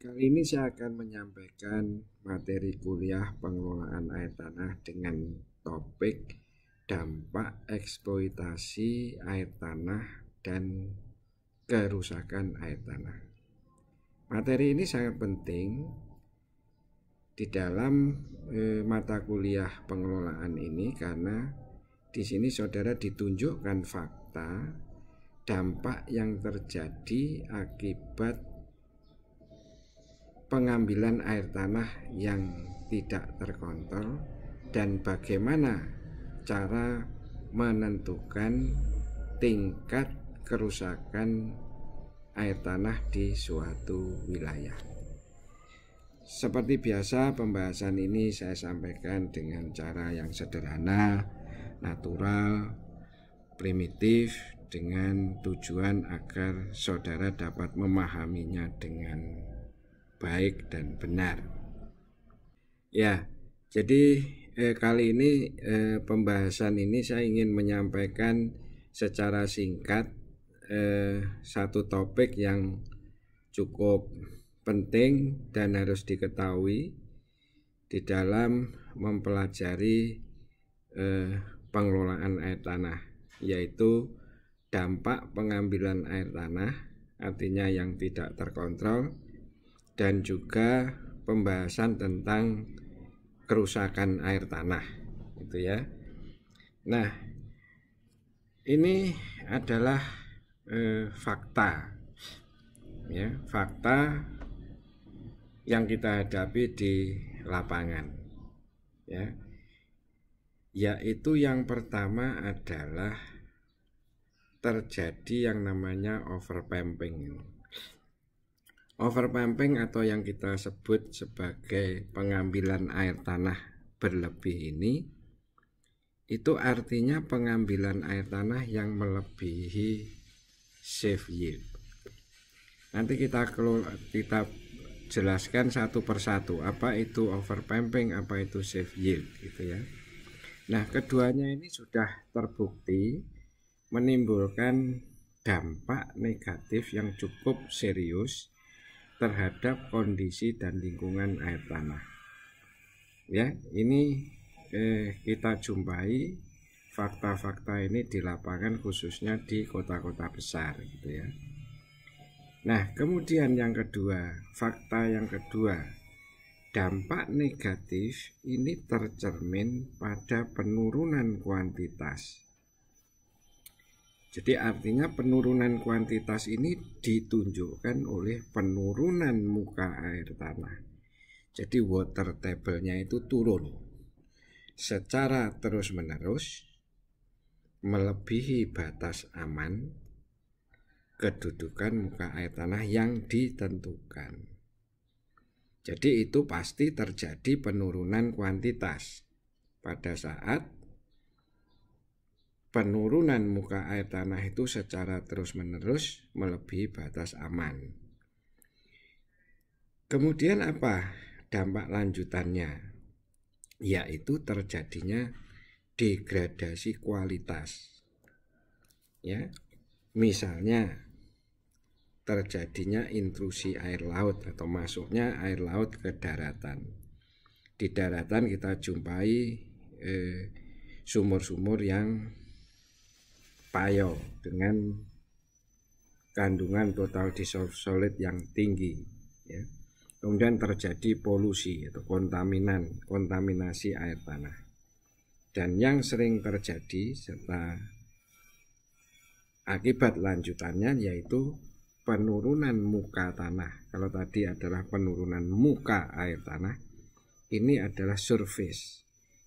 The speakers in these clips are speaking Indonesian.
Kali ini saya akan menyampaikan materi kuliah pengelolaan air tanah dengan topik dampak eksploitasi air tanah dan kerusakan air tanah. Materi ini sangat penting di dalam mata kuliah pengelolaan ini karena di sini saudara ditunjukkan fakta dampak yang terjadi akibat pengambilan air tanah yang tidak terkontrol dan bagaimana cara menentukan tingkat kerusakan air tanah di suatu wilayah. Seperti biasa, pembahasan ini saya sampaikan dengan cara yang sederhana, natural, primitif, dengan tujuan agar saudara dapat memahaminya dengan baik dan benar. Ya, jadi kali ini pembahasan ini saya ingin menyampaikan secara singkat satu topik yang cukup penting dan harus diketahui di dalam mempelajari pengelolaan air tanah, yaitu dampak pengambilan air tanah, artinya yang tidak terkontrol, dan juga pembahasan tentang kerusakan air tanah, gitu ya. Nah, ini adalah fakta, ya, fakta yang kita hadapi di lapangan, ya. Yaitu yang pertama adalah terjadi yang namanya overpumping. Overpumping atau yang kita sebut sebagai pengambilan air tanah berlebih ini, itu artinya pengambilan air tanah yang melebihi safe yield. Nanti kita jelaskan satu persatu apa itu overpumping, apa itu safe yield, gitu ya. Nah, keduanya ini sudah terbukti menimbulkan dampak negatif yang cukup serius terhadap kondisi dan lingkungan air tanah. Ya, ini kita jumpai fakta-fakta ini di lapangan, khususnya di kota-kota besar, gitu ya. Nah, kemudian yang kedua, fakta yang kedua, dampak negatif ini tercermin pada penurunan kuantitas. Jadi artinya penurunan kuantitas ini ditunjukkan oleh penurunan muka air tanah. Jadi water table-nya itu turun secara terus-menerus melebihi batas aman kedudukan muka air tanah yang ditentukan. Jadi itu pasti terjadi penurunan kuantitas pada saat penurunan muka air tanah itu secara terus-menerus melebihi batas aman. Kemudian apa dampak lanjutannya? Yaitu terjadinya degradasi kualitas. Ya, misalnya terjadinya intrusi air laut atau masuknya air laut ke daratan. Di daratan kita jumpai sumur-sumur yang payo dengan kandungan total dissolved solid yang tinggi, ya. Kemudian terjadi polusi atau kontaminasi air tanah. Dan yang sering terjadi serta akibat lanjutannya yaitu penurunan muka tanah. Kalau tadi adalah penurunan muka air tanah, ini adalah surface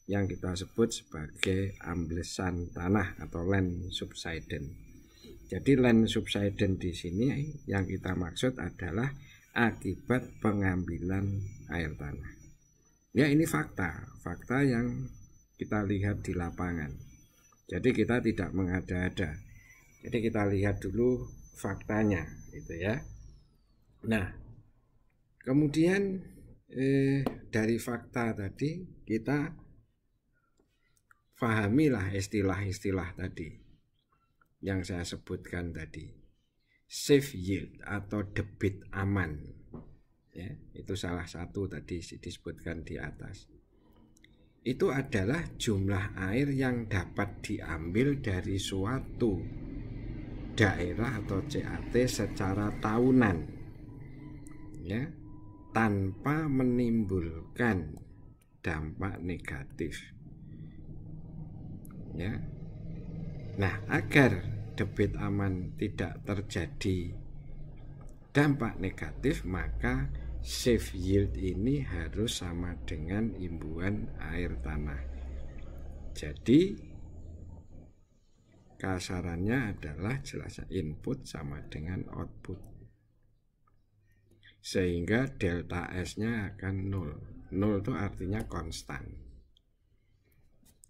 yang kita sebut sebagai amblesan tanah atau land subsidence. Jadi land subsidence di sini yang kita maksud adalah akibat pengambilan air tanah. Ya, ini fakta yang kita lihat di lapangan. Jadi kita tidak mengada-ada. Jadi kita lihat dulu faktanya, gitu ya. Nah, kemudian dari fakta tadi kita pahamilah istilah-istilah tadi yang saya sebutkan tadi. Safe yield atau debit aman, ya, itu salah satu tadi disebutkan di atas. Itu adalah jumlah air yang dapat diambil dari suatu daerah atau CAT secara tahunan, ya, tanpa menimbulkan dampak negatif, ya. Nah, agar debit aman tidak terjadi dampak negatif, maka safe yield ini harus sama dengan imbuhan air tanah. Jadi kasarannya adalah jelasnya input sama dengan output, sehingga delta S-nya akan 0. 0 itu artinya konstan,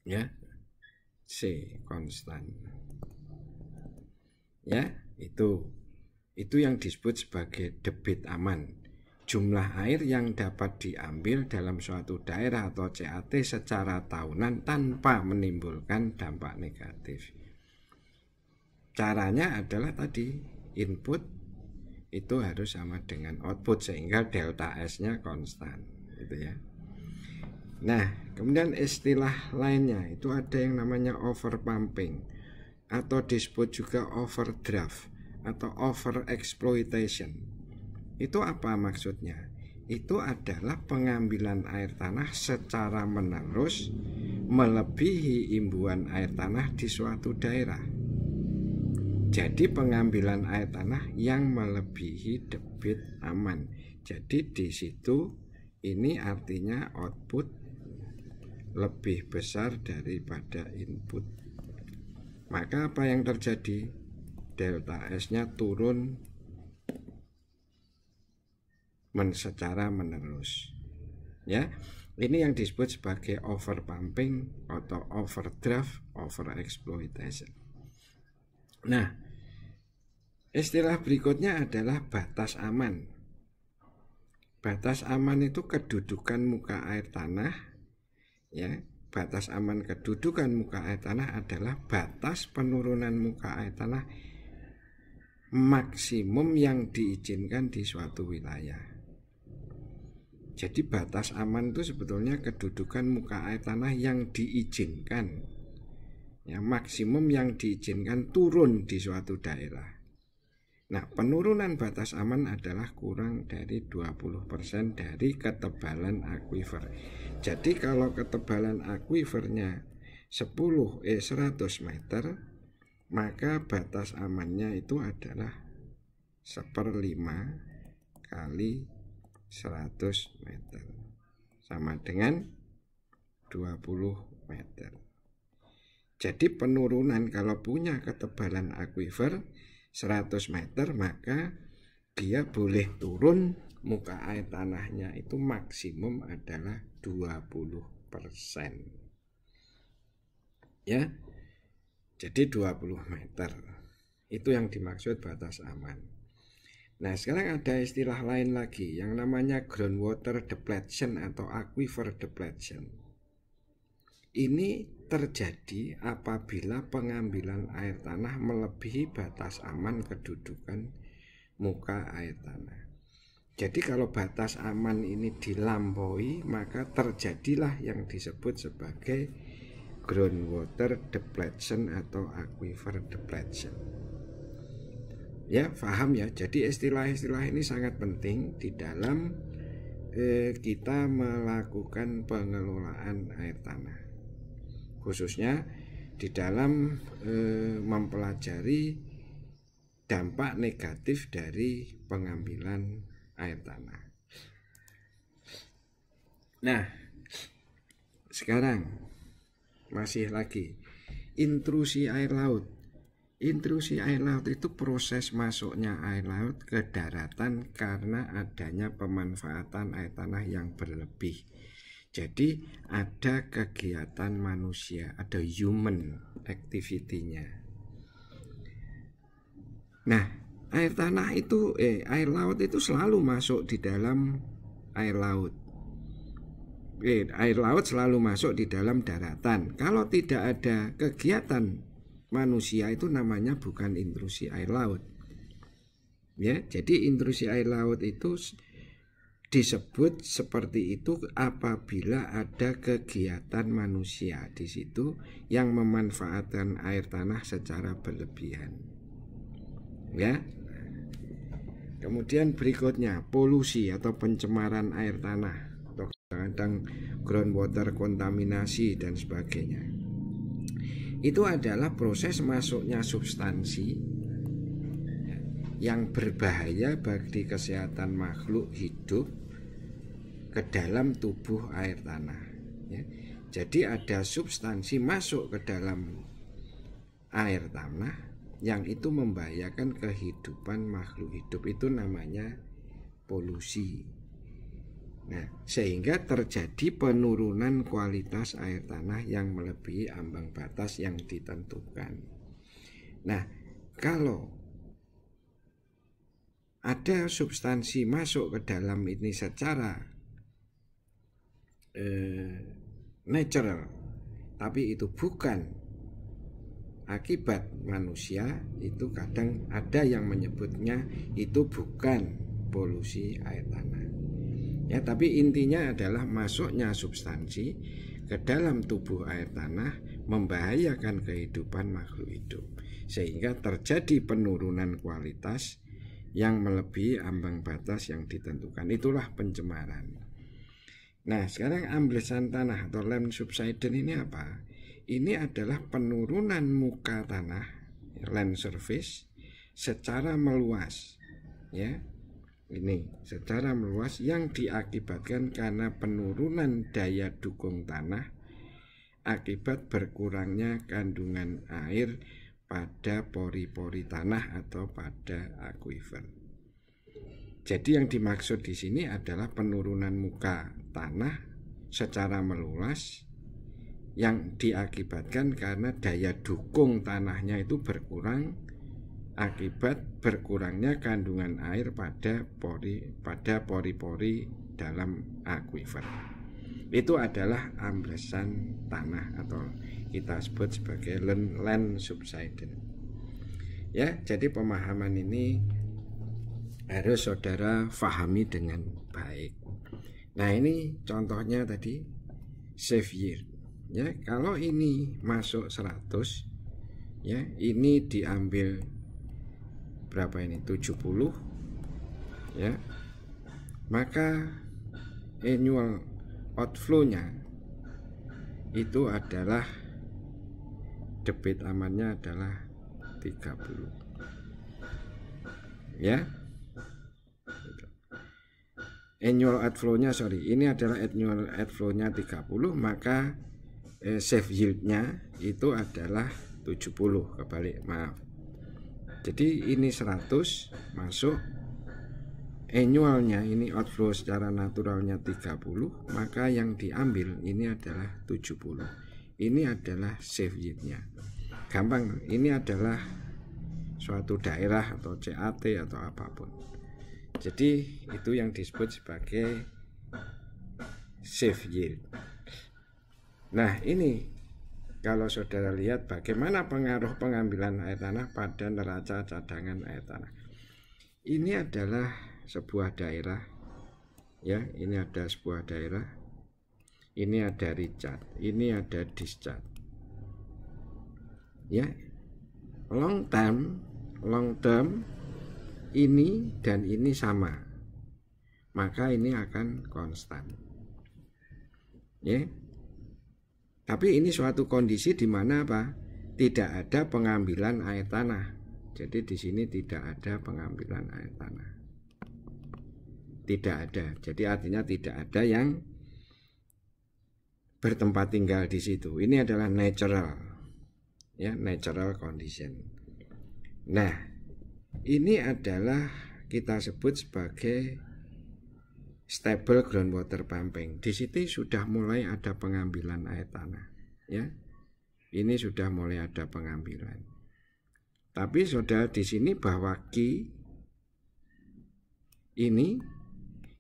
ya, C konstan, ya. Itu yang disebut sebagai debit aman, jumlah air yang dapat diambil dalam suatu daerah atau CAT secara tahunan tanpa menimbulkan dampak negatif. Caranya adalah tadi, input itu harus sama dengan output sehingga delta S-nya konstan, gitu ya. Nah, kemudian istilah lainnya itu ada yang namanya overpumping, atau disebut juga overdraft atau overexploitation. Itu apa maksudnya? Itu adalah pengambilan air tanah secara menerus melebihi imbuhan air tanah di suatu daerah. Jadi pengambilan air tanah yang melebihi debit aman. Jadi di situ ini artinya output lebih besar daripada input. Maka apa yang terjadi? Delta S-nya turun secara menerus, ya. Ini yang disebut sebagai overpumping atau overdraft, overexploitation. Nah, istilah berikutnya adalah batas aman. Batas aman itu kedudukan muka air tanah, ya. Batas aman kedudukan muka air tanah adalah batas penurunan muka air tanah maksimum yang diizinkan di suatu wilayah. Jadi batas aman itu sebetulnya kedudukan muka air tanah yang diizinkan, ya, maksimum yang diizinkan turun di suatu daerah. Nah, penurunan batas aman adalah kurang dari 20% dari ketebalan akuifer. Jadi kalau ketebalan akuifernya 100 meter, maka batas amannya itu adalah 1/5 kali 100 meter, sama dengan 20 meter. Jadi penurunan kalau punya ketebalan akuifer 100 meter, maka dia boleh turun muka air tanahnya itu maksimum adalah 20%, ya. Jadi 20 meter itu yang dimaksud batas aman. Nah, sekarang ada istilah lain lagi yang namanya groundwater depletion atau aquifer depletion. Ini terjadi apabila pengambilan air tanah melebihi batas aman kedudukan muka air tanah. Jadi kalau batas aman ini dilampaui, maka terjadilah yang disebut sebagai groundwater depletion atau aquifer depletion. Ya, paham ya. Jadi istilah-istilah ini sangat penting di dalam kita melakukan pengelolaan air tanah, khususnya di dalam mempelajari dampak negatif dari pengambilan air tanah. Nah, sekarang masih lagi intrusi air laut. Intrusi air laut itu proses masuknya air laut ke daratan karena adanya pemanfaatan air tanah yang berlebih. Jadi ada kegiatan manusia, ada human activity-nya. Nah, air tanah itu air laut itu selalu masuk di dalam air laut. Air laut selalu masuk di dalam daratan. Kalau tidak ada kegiatan manusia itu namanya bukan intrusi air laut. Ya, jadi intrusi air laut itu disebut seperti itu apabila ada kegiatan manusia di situ yang memanfaatkan air tanah secara berlebihan. Ya. Kemudian berikutnya polusi atau pencemaran air tanah atau kadang groundwater kontaminasi dan sebagainya. Itu adalah proses masuknya substansi yang berbahaya bagi kesehatan makhluk hidup ke dalam tubuh air tanah. Ya. Jadi ada substansi masuk ke dalam air tanah yang itu membahayakan kehidupan makhluk hidup, itu namanya polusi. Nah, sehingga terjadi penurunan kualitas air tanah yang melebihi ambang batas yang ditentukan. Nah, kalau ada substansi masuk ke dalam ini secara natural, tapi itu bukan akibat manusia, itu kadang ada yang menyebutnya itu bukan polusi air tanah. Ya, tapi intinya adalah masuknya substansi ke dalam tubuh air tanah membahayakan kehidupan makhluk hidup, sehingga terjadi penurunan kualitas yang melebihi ambang batas yang ditentukan. Itulah pencemaran. Nah, sekarang amblesan tanah atau land subsidence ini apa? Ini adalah penurunan muka tanah, land surface, secara meluas. Ya, ini secara meluas yang diakibatkan karena penurunan daya dukung tanah akibat berkurangnya kandungan air pada pori-pori tanah atau pada akuifer. Jadi yang dimaksud di sini adalah penurunan muka tanah secara meluas yang diakibatkan karena daya dukung tanahnya itu berkurang akibat berkurangnya kandungan air pada pori-pori dalam akuifer. Itu adalah amblesan tanah atau kita sebut sebagai land subsidence. Ya, jadi pemahaman ini harus saudara fahami dengan baik. Nah, ini contohnya tadi save yield. Ya, kalau ini masuk 100, ya, ini diambil berapa ini? 70. Ya. Maka annual outflow-nya itu adalah debit amannya adalah 30. Ya. Annual outflow-nya ini adalah annual outflow-nya 30, maka save yield-nya itu adalah 70, kebalik, maaf. Jadi ini 100 masuk, annualnya ini outflow secara naturalnya 30, maka yang diambil ini adalah 70. Ini adalah save yield-nya. Gampang, ini adalah suatu daerah atau CAT atau apapun. Jadi itu yang disebut sebagai save yield. Nah, ini kalau saudara lihat bagaimana pengaruh pengambilan air tanah pada neraca cadangan air tanah. Ini adalah sebuah daerah. Ya, ini ada sebuah daerah. Ini ada recharge, ini ada discharge. Ya. Long term ini dan ini sama, maka ini akan konstan. Ya. Tapi ini suatu kondisi di mana apa? Tidak ada pengambilan air tanah. Jadi di sini tidak ada pengambilan air tanah. Tidak ada. Jadi artinya tidak ada yang bertempat tinggal di situ. Ini adalah natural. Ya, natural condition. Nah, ini adalah kita sebut sebagai stable groundwater pumping. Di situ sudah mulai ada pengambilan air tanah, ya. Ini sudah mulai ada pengambilan. Tapi saudara di sini bahwa Q ini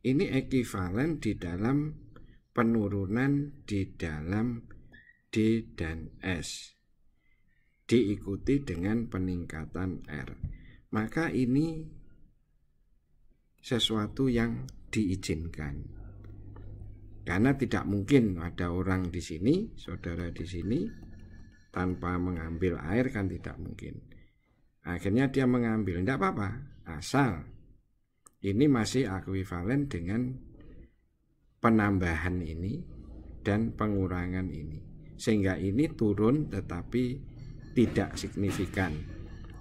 ekuivalen di dalam penurunan di dalam D dan S diikuti dengan peningkatan R. Maka ini sesuatu yang diizinkan. Karena tidak mungkin ada orang di sini, saudara di sini, tanpa mengambil air kan tidak mungkin. Akhirnya dia mengambil, tidak apa-apa, asal ini masih ekuivalen dengan penambahan ini dan pengurangan ini. Sehingga ini turun tetapi tidak signifikan.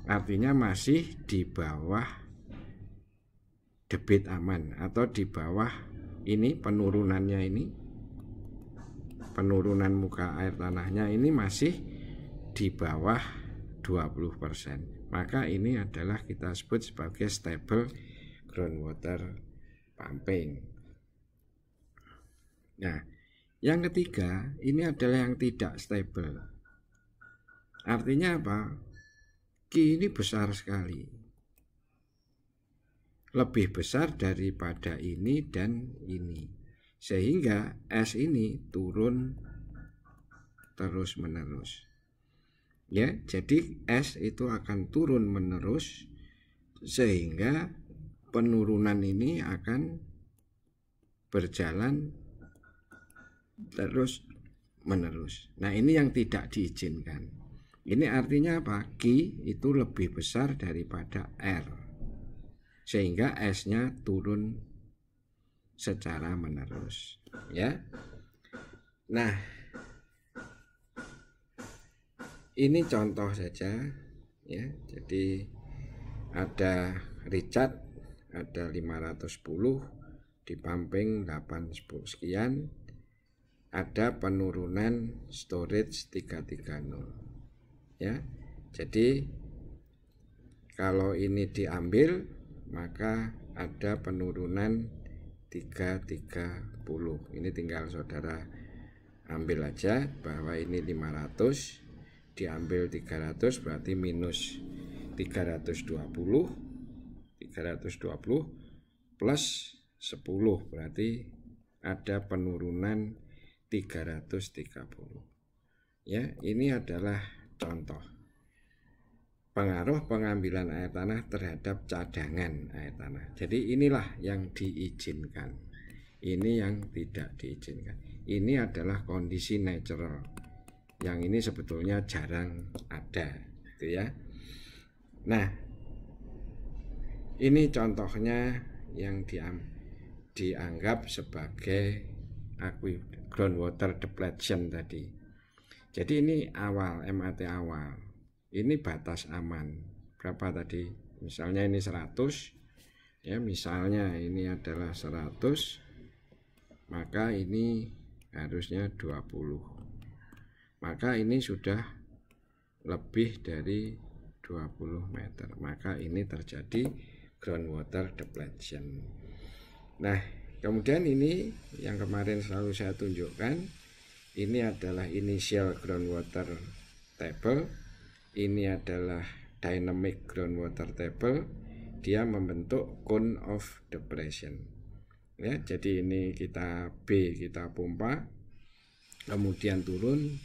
Artinya masih di bawah debit aman atau di bawah ini penurunannya ini. Penurunan muka air tanahnya ini masih di bawah 20%. Maka ini adalah kita sebut sebagai stable groundwater pumping. Nah, yang ketiga ini adalah yang tidak stable. Artinya apa? Q ini besar sekali, lebih besar daripada ini dan ini, sehingga S ini turun terus menerus. Ya, jadi S itu akan turun menerus sehingga penurunan ini akan berjalan terus menerus. Nah, ini yang tidak diizinkan. Ini artinya apa? Q itu lebih besar daripada R, sehingga S-nya turun secara menerus. Ya. Nah, ini contoh saja. Ya, jadi ada Richard, ada 510 di pumping 810 sekian. Ada penurunan storage 330. Ya. Jadi kalau ini diambil maka ada penurunan 330. Ini tinggal saudara ambil aja bahwa ini 500 diambil 300 berarti minus 320 plus 10 berarti ada penurunan 330. Ya, ini adalah contoh pengaruh pengambilan air tanah terhadap cadangan air tanah. Jadi inilah yang diizinkan, ini yang tidak diizinkan. Ini adalah kondisi natural, yang ini sebetulnya jarang ada, gitu ya. Nah, ini contohnya yang dianggap sebagai groundwater depletion tadi. Jadi ini awal, MAT awal. Ini batas aman. Berapa tadi? Misalnya ini 100. Ya, misalnya ini adalah 100. Maka ini harusnya 20. Maka ini sudah lebih dari 20 meter. Maka ini terjadi groundwater depletion. Nah, kemudian ini yang kemarin selalu saya tunjukkan, ini adalah initial groundwater table, ini adalah dynamic groundwater table, dia membentuk cone of depression. Ya, jadi ini kita B kita pompa, kemudian turun,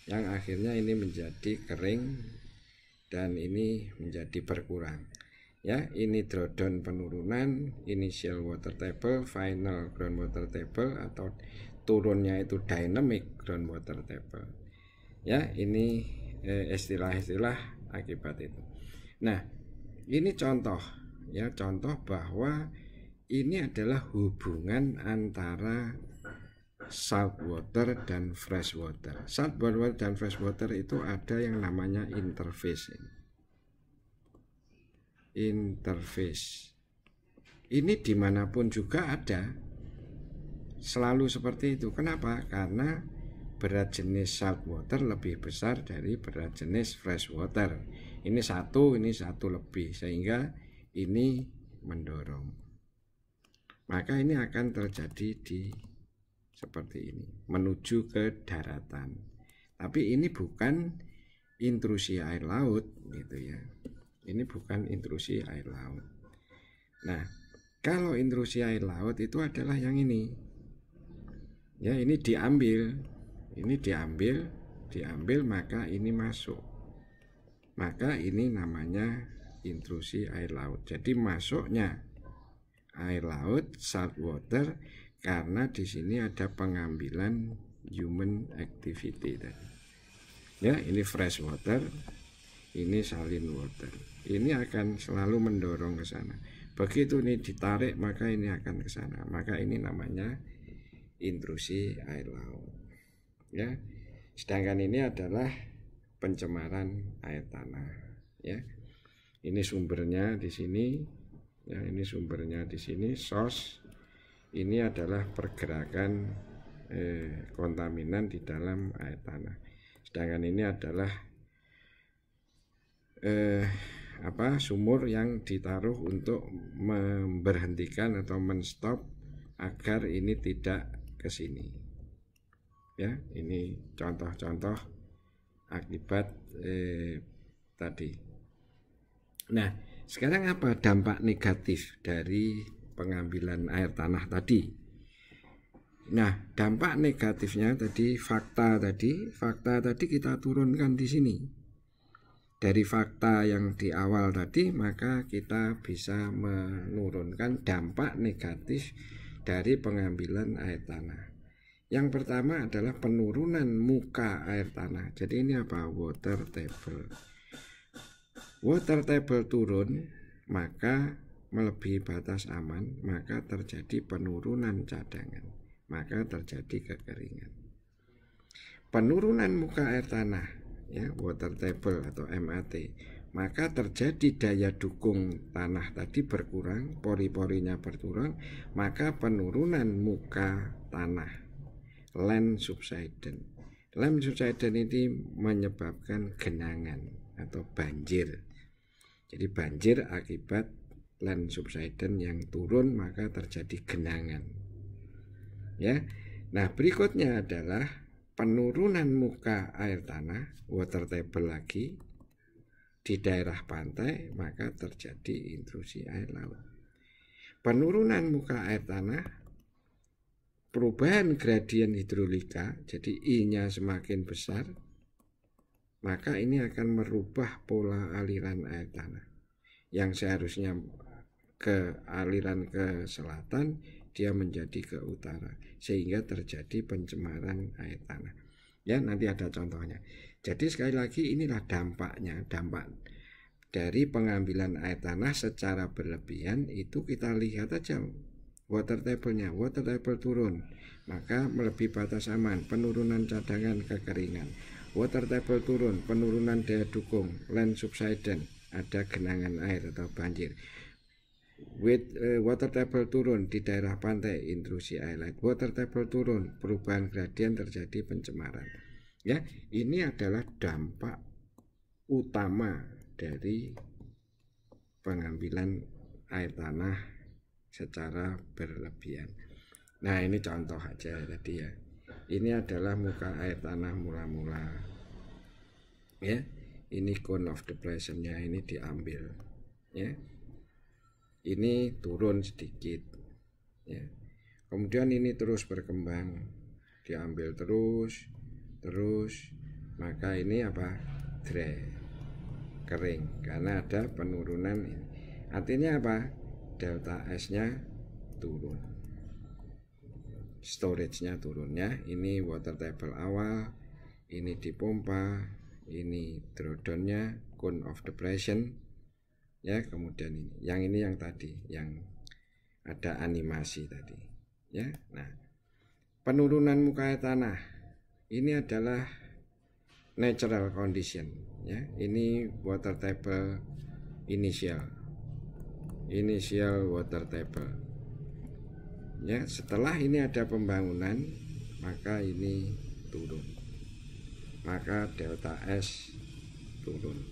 yang akhirnya ini menjadi kering dan ini menjadi berkurang. Ya, ini drawdown penurunan, initial water table, final groundwater table, atau turunnya itu dynamic groundwater table. Ya, ini istilah-istilah akibat itu. Nah, ini contoh, ya, contoh bahwa ini adalah hubungan antara salt water dan fresh water. Salt water dan fresh water itu ada yang namanya interface. Ini dimanapun juga ada, selalu seperti itu. Kenapa? Karena berat jenis salt water lebih besar dari berat jenis fresh water. Ini satu lebih, sehingga ini mendorong. Maka ini akan terjadi di seperti ini, menuju ke daratan. Tapi ini bukan intrusi air laut, gitu ya. Ini bukan intrusi air laut. Nah, kalau intrusi air laut itu adalah yang ini. Ya, ini diambil maka ini masuk. Maka ini namanya intrusi air laut. Jadi masuknya air laut, salt water, karena di sini ada pengambilan human activity tadi. Ya, ini fresh water, ini saline water. Ini akan selalu mendorong ke sana. Begitu ini ditarik, maka ini akan ke sana. Maka ini namanya intrusi air laut. Ya. Sedangkan ini adalah pencemaran air tanah. Ya. Ini sumbernya di sini. Ya, ini sumbernya di sini, source. Ini adalah pergerakan kontaminan di dalam air tanah. Sedangkan ini adalah sumur yang ditaruh untuk memberhentikan atau menstop agar ini tidak ke sini. Ya, ini contoh-contoh akibat tadi. Nah, sekarang apa dampak negatif dari pengambilan air tanah tadi? Nah, dampak negatifnya tadi fakta tadi kita turunkan di sini. Dari fakta yang di awal tadi, maka kita bisa menurunkan dampak negatif dari pengambilan air tanah. Yang pertama adalah penurunan muka air tanah. Jadi ini apa? Water table. Water table turun, maka melebihi batas aman, maka terjadi penurunan cadangan, maka terjadi kekeringan. Penurunan muka air tanah, ya, water table atau MAT, maka terjadi daya dukung tanah tadi berkurang, pori-porinya berkurang, maka penurunan muka tanah, land subsidence. Land subsidence ini menyebabkan genangan atau banjir. Jadi banjir akibat land subsidence yang turun, maka terjadi genangan. Ya. Nah, berikutnya adalah penurunan muka air tanah, water table lagi di daerah pantai, maka terjadi intrusi air laut. Penurunan muka air tanah, perubahan gradien hidrolika, jadi I-nya semakin besar, maka ini akan merubah pola aliran air tanah. Yang seharusnya ke aliran ke selatan, dia menjadi ke utara, sehingga terjadi pencemaran air tanah. Ya, nanti ada contohnya. Jadi sekali lagi inilah dampaknya, dampak dari pengambilan air tanah secara berlebihan. Itu kita lihat aja water table-nya, water table turun, maka melebihi batas aman, penurunan cadangan kekeringan. Water table turun, penurunan daya dukung, land subsidence, ada genangan air atau banjir. Water table turun di daerah pantai, intrusi air laut. Water table turun, perubahan gradien, terjadi pencemaran. Ya, ini adalah dampak utama dari pengambilan air tanah secara berlebihan. Nah, ini contoh aja tadi ya. Ini adalah muka air tanah mula-mula. Ya, ini cone of depletion-nya ini diambil. Ya. Ini turun sedikit, ya. Kemudian ini terus berkembang, diambil terus, maka ini apa? Dry, kering, karena ada penurunan ini. Artinya apa? Delta S-nya turun, storage-nya turunnya. Ini water table awal, ini dipompa, ini drawdown-nya, cone of depletion. Ya, kemudian ini yang tadi, yang ada animasi tadi. Ya, nah, penurunan muka air tanah ini adalah natural condition. Ya, ini water table initial water table. Ya, setelah ini ada pembangunan, maka ini turun, maka delta S turun,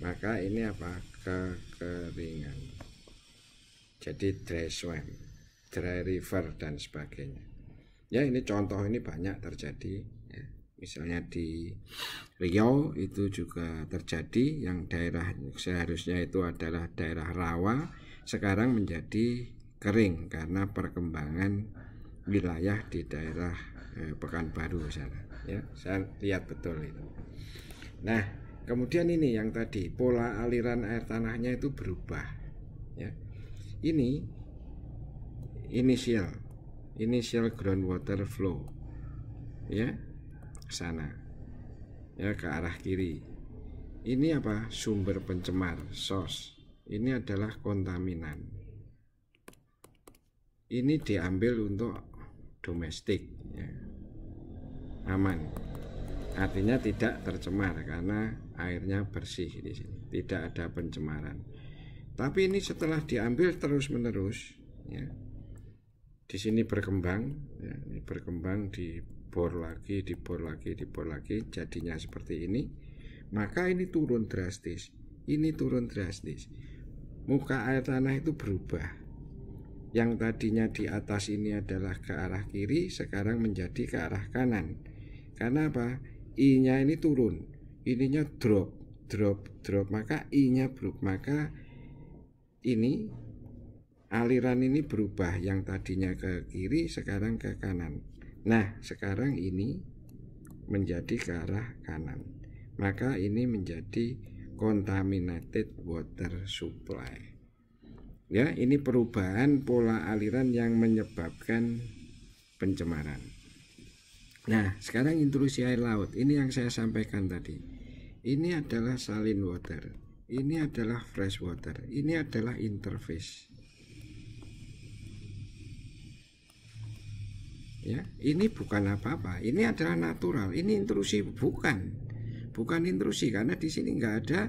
maka ini apa? Kekeringan. Jadi dry swamp, dry river dan sebagainya. Ya, ini contoh, ini banyak terjadi. Ya, misalnya di Riau itu juga terjadi, yang daerah seharusnya itu adalah daerah rawa, sekarang menjadi kering karena perkembangan wilayah di daerah Pekanbaru sana. Ya, saya lihat betul itu. Nah, kemudian ini yang tadi, pola aliran air tanahnya itu berubah. Ya. Ini initial groundwater flow, ya, ke sana, ya, ke arah kiri. Ini apa? Sumber pencemar, source. Ini adalah kontaminan. Ini diambil untuk domestik, ya, aman. Artinya tidak tercemar karena airnya bersih di sini, tidak ada pencemaran. Tapi ini setelah diambil terus-menerus, ya, di sini berkembang, ya, ini berkembang, dibor lagi, jadinya seperti ini. Maka ini turun drastis, muka air tanah itu berubah. Yang tadinya di atas ini adalah ke arah kiri, sekarang menjadi ke arah kanan. Karena apa? I-nya ini turun, ininya drop, maka I-nya drop, maka ini aliran ini berubah, yang tadinya ke kiri sekarang ke kanan. Nah, sekarang ini menjadi ke arah kanan, maka ini menjadi contaminated water supply. Ya, ini perubahan pola aliran yang menyebabkan pencemaran. Nah, sekarang intrusi air laut. Ini yang saya sampaikan tadi. Ini adalah saline water, ini adalah fresh water, ini adalah interface. Ya, ini bukan apa-apa. Ini adalah natural. Ini intrusi bukan intrusi, karena di sini nggak ada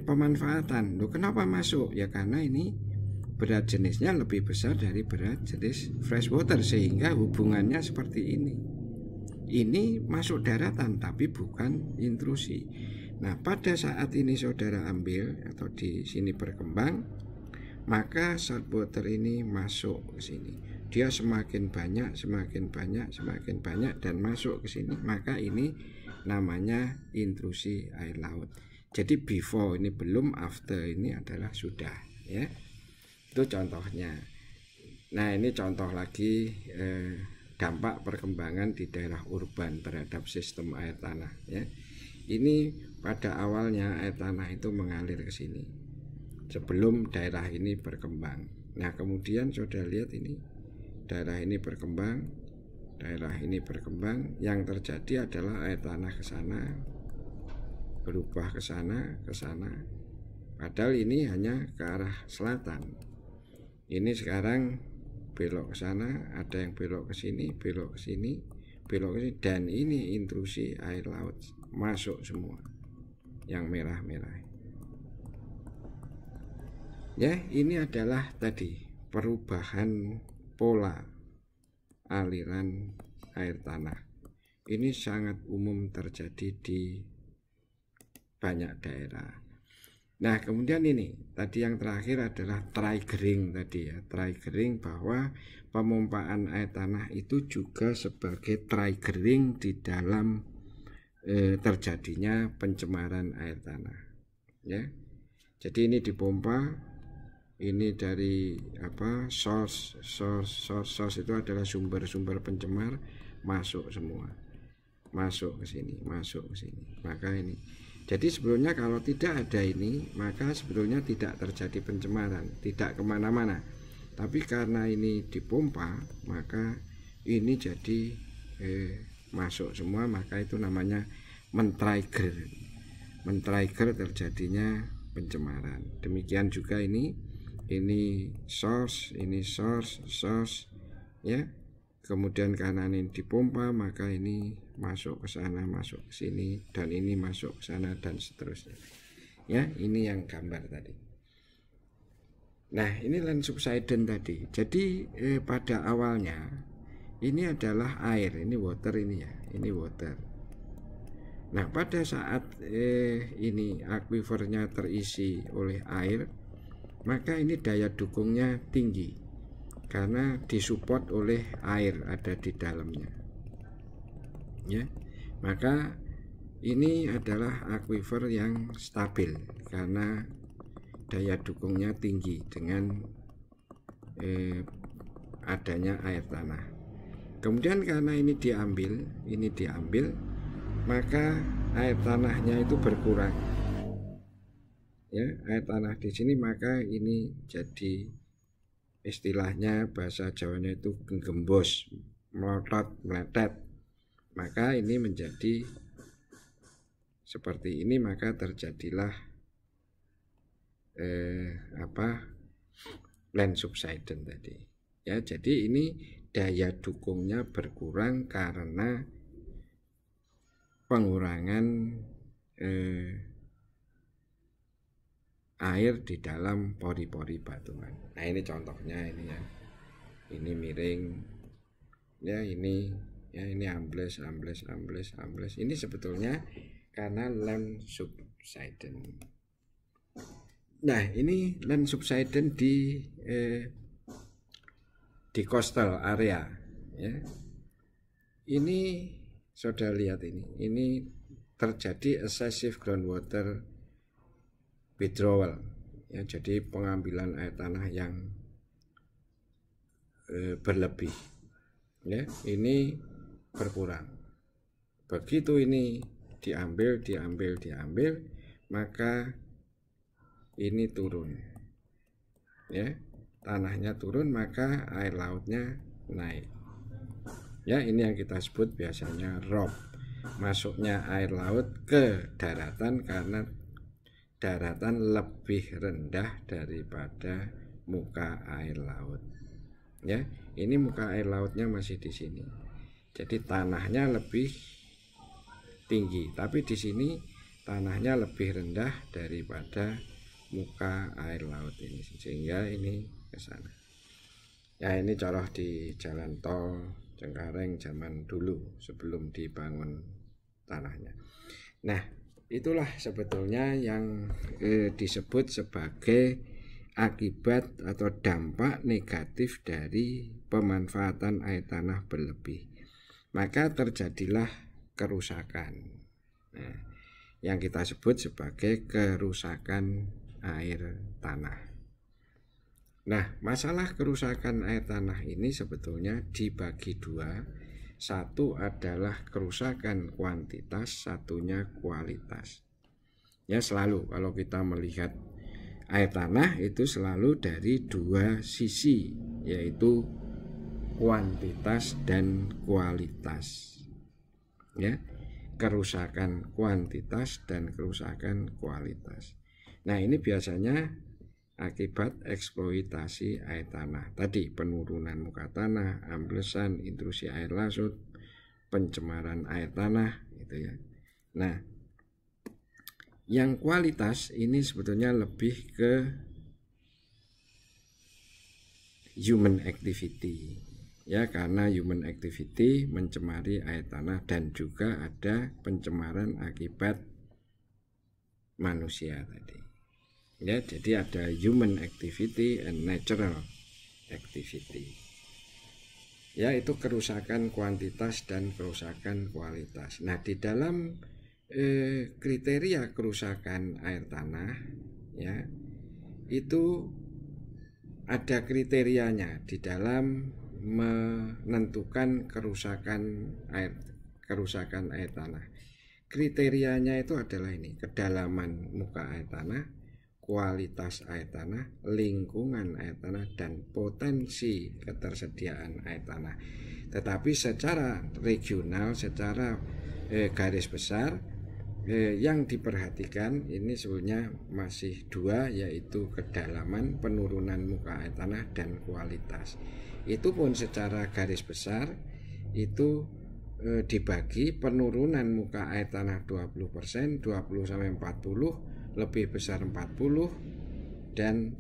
pemanfaatan. Loh, kenapa masuk? Ya karena ini berat jenisnya lebih besar dari berat jenis fresh water, sehingga hubungannya seperti ini. Ini masuk daratan tapi bukan intrusi. Nah, pada saat ini saudara ambil atau di sini berkembang, maka salt water ini masuk ke sini. Dia semakin banyak dan masuk ke sini, maka ini namanya intrusi air laut. Jadi before ini belum, after ini adalah sudah, ya. Itu contohnya. Nah, ini contoh lagi dampak perkembangan di daerah urban terhadap sistem air tanah, ya. Ini pada awalnya air tanah itu mengalir ke sini sebelum daerah ini berkembang. Nah, kemudian saudara lihat ini daerah ini berkembang, yang terjadi adalah air tanah ke sana, berubah ke sana. Padahal ini hanya ke arah selatan. Ini sekarang belok ke sana, ada yang belok ke sini, dan ini intrusi air laut masuk semua, yang merah-merah. Ya, ini adalah tadi perubahan pola aliran air tanah. Ini sangat umum terjadi di banyak daerah. Nah, kemudian ini tadi yang terakhir adalah triggering tadi, ya. Triggering, bahwa pemompaan air tanah itu juga sebagai triggering di dalam terjadinya pencemaran air tanah, ya. Jadi ini dipompa, ini dari source itu adalah sumber pencemar, masuk semua, masuk ke sini. Maka ini, jadi sebelumnya kalau tidak ada ini, maka sebelumnya tidak terjadi pencemaran, tidak kemana-mana. Tapi karena ini dipompa, maka ini jadi masuk semua, maka itu namanya men-trigger terjadinya pencemaran. Demikian juga ini source, ya. Kemudian karena ini dipompa, maka ini masuk ke sana, masuk ke sini, dan ini masuk ke sana, dan seterusnya. Ya, ini yang gambar tadi. Nah, ini land subsidence tadi. Jadi pada awalnya ini adalah air, ini water, ini water. Nah, pada saat ini aquifernya terisi oleh air, maka ini daya dukungnya tinggi karena disupport oleh air ada di dalamnya, ya. Maka ini adalah aquifer yang stabil karena daya dukungnya tinggi dengan adanya air tanah. Kemudian karena ini diambil, maka air tanahnya itu berkurang, ya, air tanah di sini, maka ini jadi istilahnya bahasa Jawanya itu gembos, melotot, meletet. Maka ini menjadi seperti ini, maka terjadilah land subsidence tadi. Ya, jadi ini daya dukungnya berkurang karena pengurangan air di dalam pori-pori batuan. Nah, ini contohnya ini ya. Ini miring. Ya, ini ambles. Ini sebetulnya karena land subsidence. Nah, ini land subsidence di coastal area ya. Ini saudara lihat ini terjadi excessive groundwater withdrawal ya, jadi pengambilan air tanah yang berlebih ya, ini berkurang. Begitu ini diambil, maka ini turun ya, tanahnya turun, maka air lautnya naik ya. Ini yang kita sebut biasanya ROP, masuknya air laut ke daratan karena daratan lebih rendah daripada muka air laut ya. Ini muka air lautnya masih di sini, jadi tanahnya lebih tinggi, tapi di sini tanahnya lebih rendah daripada muka air laut ini, sehingga ini ke sana. Ya, ini contoh di jalan tol Cengkareng zaman dulu sebelum dibangun tanahnya. Nah, itulah sebetulnya yang disebut sebagai akibat atau dampak negatif dari pemanfaatan air tanah berlebih. Maka terjadilah kerusakan. Nah, yang kita sebut sebagai kerusakan air tanah. Nah, masalah kerusakan air tanah ini sebetulnya dibagi dua. Satu adalah kerusakan kuantitas, satunya kualitas. Ya, selalu kalau kita melihat air tanah itu selalu dari dua sisi, yaitu kuantitas dan kualitas. Ya, kerusakan kuantitas dan kerusakan kualitas. Nah, ini biasanya akibat eksploitasi air tanah. Tadi penurunan muka tanah, amblesan, intrusi air laut, pencemaran air tanah gitu ya. Nah, yang kualitas ini sebetulnya lebih ke human activity. Ya, karena human activity mencemari air tanah dan juga ada pencemaran akibat manusia tadi. Ya, jadi ada human activity and natural activity. Ya, itu kerusakan kuantitas dan kerusakan kualitas. Nah, di dalam kriteria kerusakan air tanah ya, itu ada kriterianya di dalam menentukan kerusakan air tanah. Kriterianya itu adalah ini: kedalaman muka air tanah, kualitas air tanah, lingkungan air tanah, dan potensi ketersediaan air tanah. Tetapi secara regional, secara garis besar, yang diperhatikan ini sebenarnya masih dua, yaitu kedalaman, penurunan muka air tanah, dan kualitas. Itu pun secara garis besar itu dibagi penurunan muka air tanah 20%, 20-40%, lebih besar 40, dan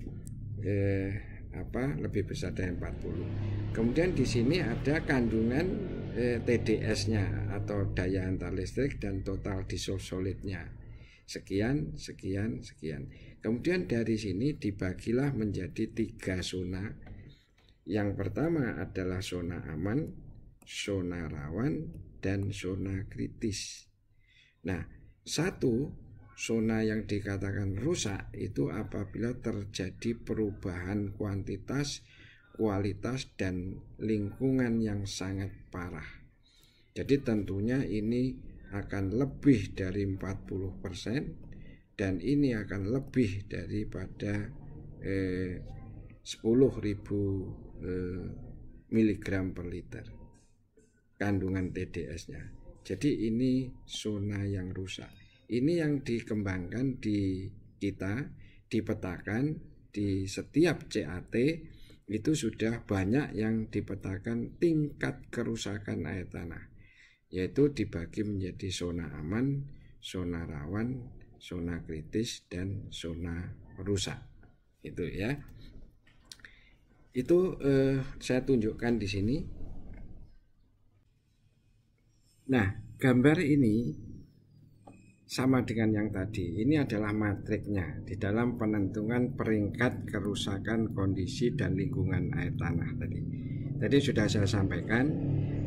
lebih besar dari 40. Kemudian di sini ada kandungan TDS-nya atau daya antar listrik dan total dissolved solid-nya. Sekian. Kemudian dari sini dibagilah menjadi 3 zona. Yang pertama adalah zona aman, zona rawan, dan zona kritis. Nah, satu zona yang dikatakan rusak itu apabila terjadi perubahan kuantitas, kualitas, dan lingkungan yang sangat parah. Jadi tentunya ini akan lebih dari 40%, dan ini akan lebih daripada 10.000 miligram per liter kandungan TDS-nya. Jadi ini zona yang rusak. Ini yang dikembangkan di kita, dipetakan di setiap CAT itu sudah banyak yang dipetakan tingkat kerusakan air tanah, yaitu dibagi menjadi zona aman, zona rawan, zona kritis, dan zona rusak. Itu ya. Itu saya tunjukkan di sini. Nah, gambar ini sama dengan yang tadi. Ini adalah matriknya di dalam penentuan peringkat kerusakan kondisi dan lingkungan air tanah tadi. Tadi sudah saya sampaikan,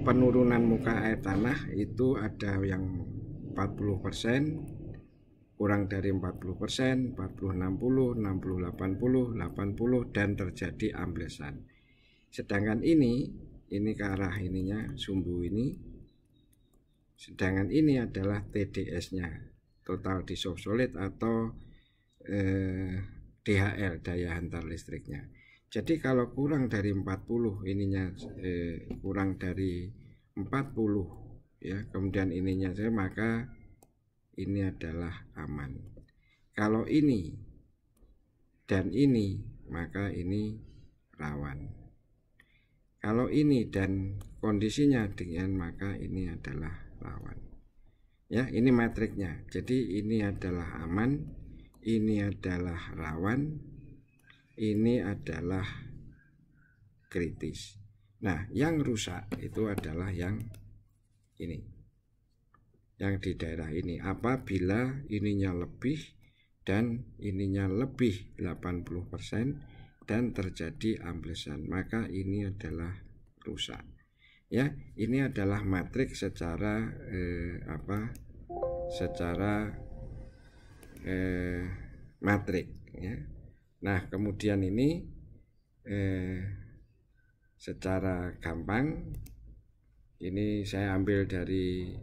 penurunan muka air tanah itu ada yang 40%, kurang dari 40%, 40-60, 60-80, 80, dan terjadi amblesan. Sedangkan ini ke arah ininya, sumbu ini. Sedangkan ini adalah TDS-nya, total dissolved solid atau DHL, daya hantar listriknya. Jadi kalau kurang dari 40 ininya, kurang dari 40 ya, kemudian ininya saya, maka ini adalah aman. Kalau ini dan ini, maka ini rawan. Kalau ini dan kondisinya dengan, maka ini adalah rawan. Ya, ini matriknya. Jadi ini adalah aman, ini adalah rawan, ini adalah kritis. Nah, yang rusak itu adalah yang ini, yang di daerah ini. Apabila ininya lebih dan ininya lebih 80% dan terjadi amblesan, maka ini adalah rusak. Ya, ini adalah matrik secara matrik ya. Nah, kemudian ini secara gampang ini saya ambil dari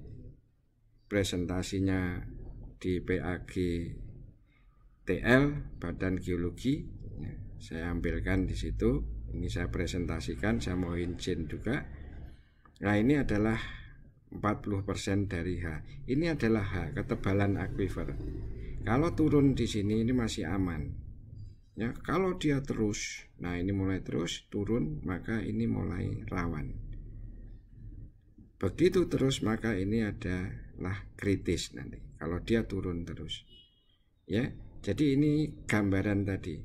presentasinya di PAG TL Badan Geologi ya, saya ambilkan di situ. Ini saya presentasikan, saya mau izin juga. Nah, ini adalah 40% dari H. Ini adalah H, ketebalan aquifer. Kalau turun di sini ini masih aman. Ya, kalau dia terus, nah ini mulai terus turun, maka ini mulai rawan. Begitu terus, maka ini adalah kritis nanti. Kalau dia turun terus. Ya, jadi ini gambaran tadi.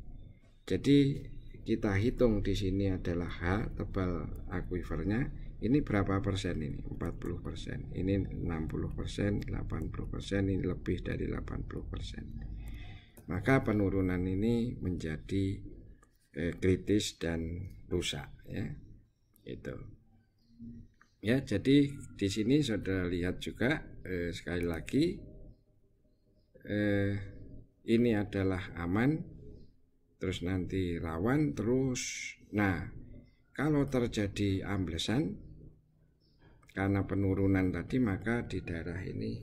Jadi kita hitung di sini adalah H, tebal aquifernya. Ini berapa persen ini? 40%. Ini 60%, 80%, ini lebih dari 80%. Maka penurunan ini menjadi kritis dan rusak ya. Itu. Ya, jadi di sini saudara lihat juga sekali lagi ini adalah aman, terus nanti rawan, terus. Nah, kalau terjadi amblesan karena penurunan tadi, maka di daerah ini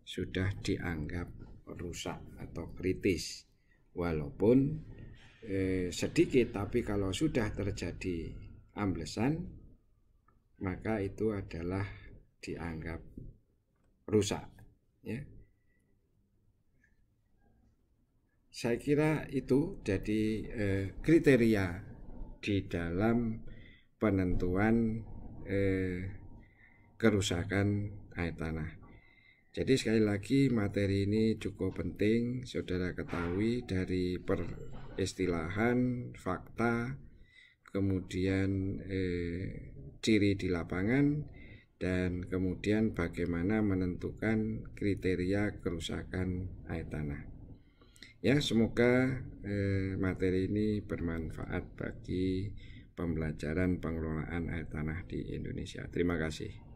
sudah dianggap rusak atau kritis. Walaupun sedikit, tapi kalau sudah terjadi amblesan, maka itu adalah dianggap rusak ya. Saya kira itu jadi kriteria di dalam penentuan kerusakan air tanah. Jadi sekali lagi materi ini cukup penting saudara ketahui dari peristilahan, fakta, kemudian ciri di lapangan, dan kemudian bagaimana menentukan kriteria kerusakan air tanah. Ya, semoga materi ini bermanfaat bagi pembelajaran pengelolaan air tanah di Indonesia. Terima kasih.